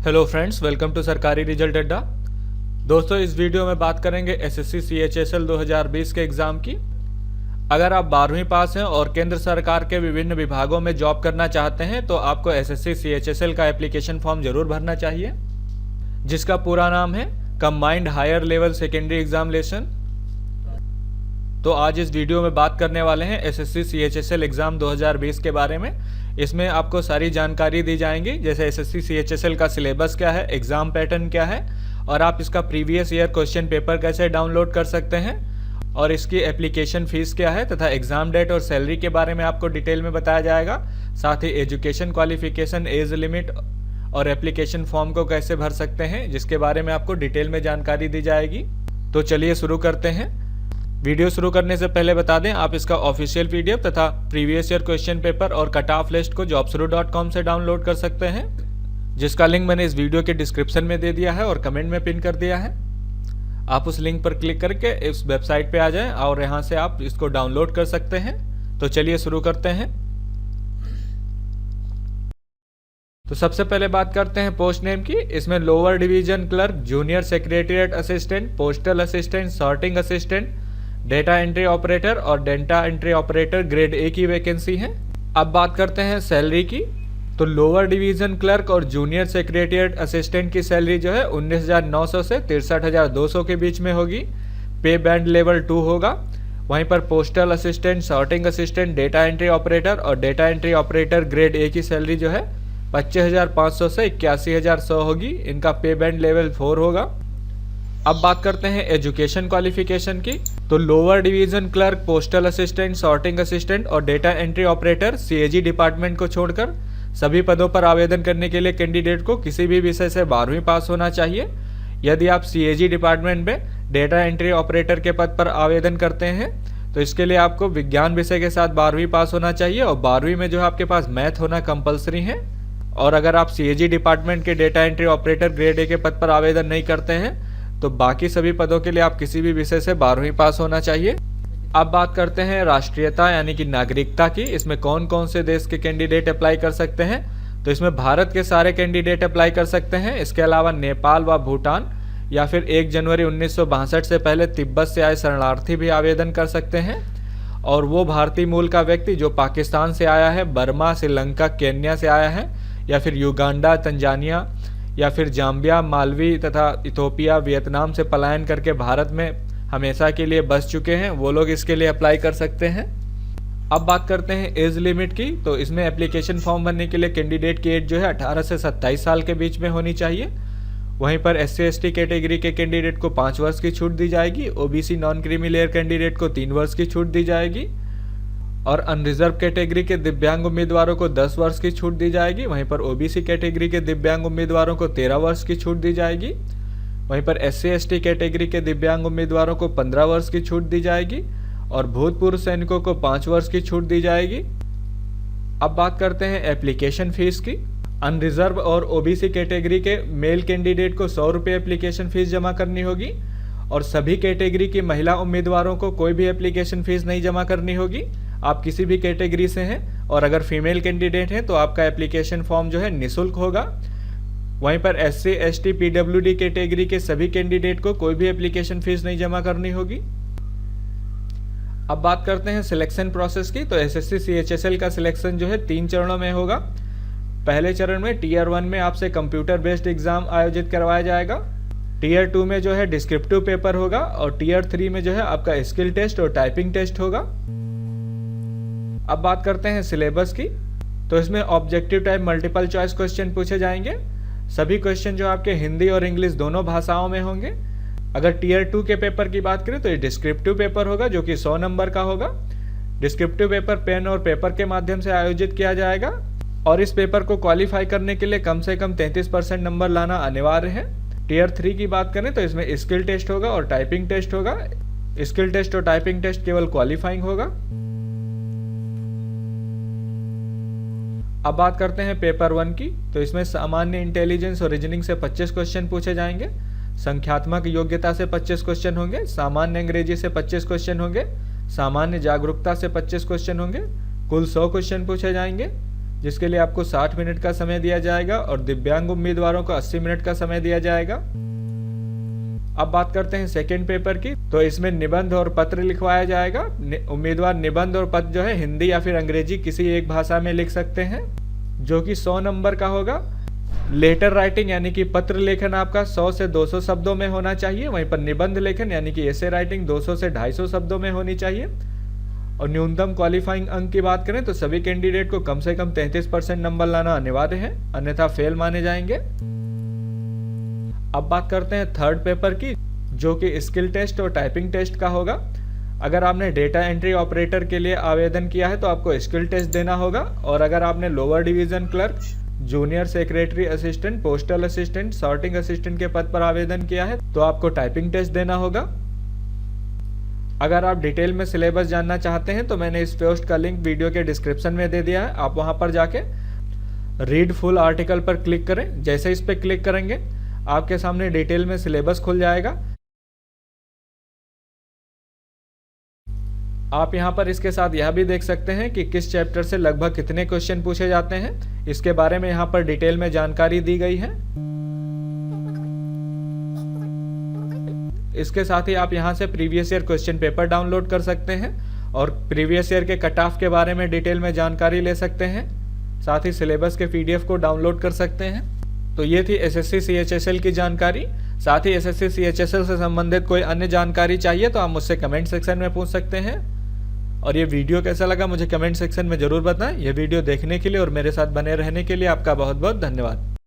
Hello friends, welcome to सरकारी result अड्डा। दोस्तों, इस वीडियो में बात करेंगे एसएससी सीएचएसएल 2020 के एग्ज़ाम की। अगर आप 12वीं पास हैं और केंद्र सरकार के विभिन्न विभागों में जॉब करना चाहते हैं तो आपको एसएससी सीएचएसएल का एप्लीकेशन फॉर्म जरूर भरना चाहिए, जिसका पूरा नाम है combined higher level secondary examination. तो आज इस वीडियो में बात करने वाले हैं एसएससी सीएचएसएल एग्ज़ाम 2020 के बारे में। इसमें आपको सारी जानकारी दी जाएंगी, जैसे एसएससी सीएचएसएल का सिलेबस क्या है, एग्ज़ाम पैटर्न क्या है, और आप इसका प्रीवियस ईयर क्वेश्चन पेपर कैसे डाउनलोड कर सकते हैं, और इसकी एप्लीकेशन फ़ीस क्या है, तथा एग्ज़ाम डेट और सैलरी के बारे में आपको डिटेल में बताया जाएगा। साथ ही एजुकेशन क्वालिफिकेशन, एज लिमिट और एप्लीकेशन फॉर्म को कैसे भर सकते हैं, जिसके बारे में आपको डिटेल में जानकारी दी जाएगी। तो चलिए शुरू करते हैं। वीडियो शुरू करने से पहले बता दें, आप इसका ऑफिशियल पीडीएफ तथा प्रीवियस ईयर क्वेश्चन पेपर और कट ऑफ लिस्ट को jobsuru.com से डाउनलोड कर सकते हैं, जिसका लिंक मैंने इस वीडियो के डिस्क्रिप्शन में दे दिया है और कमेंट में पिन कर दिया है। आप उस लिंक पर क्लिक करके इस वेबसाइट पे आ जाएं और यहाँ से आप इसको डाउनलोड कर सकते हैं। तो चलिए शुरू करते हैं। तो सबसे पहले बात करते हैं पोस्ट नेम की। इसमें lower division clerk, junior secretariat assistant, postal assistant, sorting assistant, data entry operator और data entry operator grade A की वैकेंसी है। अब बात करते हैं सैलरी की। तो लोअर डिवीजन क्लर्क और जूनियर सेक्रेटरीट असिस्टेंट की सैलरी जो है 19,900 से 63,200 के बीच में होगी। पे बैंड लेवल 2 होगा। वहीं पर postal assistant, sorting assistant, data entry operator और data entry operator grade A की सैलरी जो है 25,500 से 81,100 होगी। इनका पे बैंड लेवल 4 होगा। अब बात करते हैं एजुकेशन क्वालिफिकेशन की। तो lower division clerk, postal assistant, sorting assistant और data entry operator CAG department को छोड़कर सभी पदों पर आवेदन करने के लिए कैंडिडेट को किसी भी विषय से 12वीं पास होना चाहिए। यदि आप सीएजी डिपार्टमेंट में डेटा एंट्री ऑपरेटर के पद पर आवेदन करते हैं तो इसके लिए आपको विज्ञान विषय के साथ 12वीं पास होना चाहिए और 12वीं में जो है आपके पास मैथ होना कंपलसरी है। और अगर आप सीएजी डिपार्टमेंट के डेटा एंट्री ऑपरेटर ग्रेड ए के पद पर आवेदन नहीं करते हैं तो बाकी सभी पदों के लिए आप किसी भी विषय से 12वीं पास होना चाहिए। अब बात करते हैं राष्ट्रीयता यानी कि नागरिकता की। इसमें कौन कौन से देश के कैंडिडेट अप्लाई कर सकते हैं? तो इसमें भारत के सारे कैंडिडेट अप्लाई कर सकते हैं। इसके अलावा नेपाल व भूटान या फिर 1 जनवरी 1962 से पहले तिब्बत से आए शरणार्थी भी आवेदन कर सकते हैं। और वो भारतीय मूल का व्यक्ति जो पाकिस्तान से आया है, बर्मा, श्रीलंका, केन्या से आया है, या फिर युगांडा, तंजानिया या फिर जाम्बिया, मालवी तथा इथोपिया, वियतनाम से पलायन करके भारत में हमेशा के लिए बस चुके हैं, वो लोग इसके लिए अप्लाई कर सकते हैं। अब बात करते हैं एज लिमिट की। तो इसमें एप्लीकेशन फॉर्म भरने के लिए कैंडिडेट की एज जो है 18 से 27 साल के बीच में होनी चाहिए। वहीं पर SC/ST कैटेगरी के कैंडिडेट को 5 वर्ष की छूट दी जाएगी। OBC non creamy layer candidate को 3 वर्ष की छूट दी जाएगी और अनरिजर्व कैटेगरी के दिव्यांग उम्मीदवारों को 10 वर्ष की छूट दी जाएगी। वहीं पर OBC कैटेगरी के दिव्यांग उम्मीदवारों को 13 वर्ष की छूट दी जाएगी। वहीं पर SC/ST कैटेगरी के दिव्यांग उम्मीदवारों को 15 वर्ष की छूट दी जाएगी और भूतपूर्व सैनिकों को 5 वर्ष की छूट दी जाएगी। अब बात करते हैं एप्लीकेशन फीस की। अनरिजर्व और OBC कैटेगरी के मेल कैंडिडेट को 100 रुपये एप्लीकेशन फीस जमा करनी होगी और सभी कैटेगरी की महिला उम्मीदवारों को कोई भी एप्लीकेशन फीस नहीं जमा करनी होगी। आप किसी भी कैटेगरी से हैं और अगर फीमेल कैंडिडेट हैं तो आपका एप्लीकेशन फॉर्म जो है निःशुल्क होगा। वहीं पर SC/ST PWD कैटेगरी के सभी कैंडिडेट को कोई भी एप्लीकेशन फीस नहीं जमा करनी होगी। अब बात करते हैं सिलेक्शन प्रोसेस की। तो एसएससी सीएचएसएल का सिलेक्शन जो है 3 चरणों में होगा। पहले चरण में Tier 1 में आपसे कंप्यूटर बेस्ड एग्जाम आयोजित करवाया जाएगा। Tier 2 में जो है डिस्क्रिप्टिव पेपर होगा और Tier 3 में जो है आपका स्किल टेस्ट और टाइपिंग टेस्ट होगा। अब बात करते हैं सिलेबस की। तो इसमें objective type multiple choice question पूछे जाएंगे। सभी क्वेश्चन जो आपके हिंदी और इंग्लिश दोनों भाषाओं में होंगे। अगर Tier 2 के पेपर की बात करें तो ये डिस्क्रिप्टिव पेपर होगा जो कि 100 नंबर का होगा। डिस्क्रिप्टिव पेपर पेन और पेपर के माध्यम से आयोजित किया जाएगा और इस पेपर को क्वालिफाई करने के लिए कम से कम 33% नंबर लाना अनिवार्य है। Tier 3 की बात करें तो इसमें स्किल टेस्ट होगा और टाइपिंग टेस्ट होगा। स्किल टेस्ट और टाइपिंग टेस्ट केवल क्वालिफाइंग होगा। अब बात करते हैं पेपर 1 की। तो इसमें सामान्य इंटेलिजेंस और रीजनिंग से 25 क्वेश्चन पूछे जाएंगे। संख्यात्मक योग्यता से 25 क्वेश्चन होंगे। सामान्य अंग्रेजी से 25 क्वेश्चन होंगे। सामान्य जागरूकता से 25 क्वेश्चन होंगे। कुल 100 क्वेश्चन पूछे जाएंगे। जिसके लिए आपको 60 मिनट का समय दिया जाएगा और दिव्यांग उम्मीदवारों को 80 मिनट का समय दिया जाएगा। अब बात करते हैं सेकेंड पेपर की। तो इसमें निबंध और पत्र लिखवाया जाएगा। उम्मीदवार निबंध और पत्र जो है हिंदी या फिर अंग्रेजी किसी एक भाषा में लिख सकते हैं, जो कि 100 नंबर का होगा। लेटर राइटिंग यानी कि पत्र लेखन आपका 100 से 200 शब्दों में होना चाहिए। वहीं पर निबंध लेखन यानी कि एसे राइटिंग 200 से 250 शब्दों में होनी चाहिए। और न्यूनतम क्वालिफाइंग अंक की बात करें तो सभी कैंडिडेट को कम से कम 33% नंबर लाना अनिवार्य है, अन्यथा फेल माने जाएंगे। अब बात करते हैं थर्ड पेपर की, जो कि स्किल टेस्ट और टाइपिंग टेस्ट का होगा। अगर आपने डेटा एंट्री ऑपरेटर के लिए आवेदन किया है तो आपको स्किल टेस्ट देना होगा, और अगर आपने lower division clerk, junior secretary assistant, postal assistant, sorting assistant के पद पर आवेदन किया है तो आपको टाइपिंग टेस्ट देना होगा। अगर आप डिटेल में सिलेबस जानना चाहते हैं तो मैंने इस पोस्ट का लिंक वीडियो के डिस्क्रिप्शन में दे दिया है, आप वहां पर जाके रीड फुल आर्टिकल पर क्लिक करें। जैसे इस पर क्लिक करेंगे आपके सामने डिटेल में सिलेबस खुल जाएगा। आप यहाँ पर इसके साथ यह भी देख सकते हैं कि किस चैप्टर से लगभग कितने क्वेश्चन पूछे जाते हैं, इसके बारे में यहाँ पर डिटेल में जानकारी दी गई है। इसके साथ ही आप यहाँ से previous year question paper download कर सकते हैं और प्रीवियस ईयर के कट ऑफ के बारे में डिटेल में जानकारी ले सकते हैं। साथ ही सिलेबस के PDF को डाउनलोड कर सकते हैं। तो ये थी SSC CHSL की जानकारी। साथ ही SSC CHSL से संबंधित कोई अन्य जानकारी चाहिए तो आप मुझसे कमेंट सेक्शन में पूछ सकते हैं। और ये वीडियो कैसा लगा मुझे कमेंट सेक्शन में जरूर बताएं। ये वीडियो देखने के लिए और मेरे साथ बने रहने के लिए आपका बहुत बहुत धन्यवाद।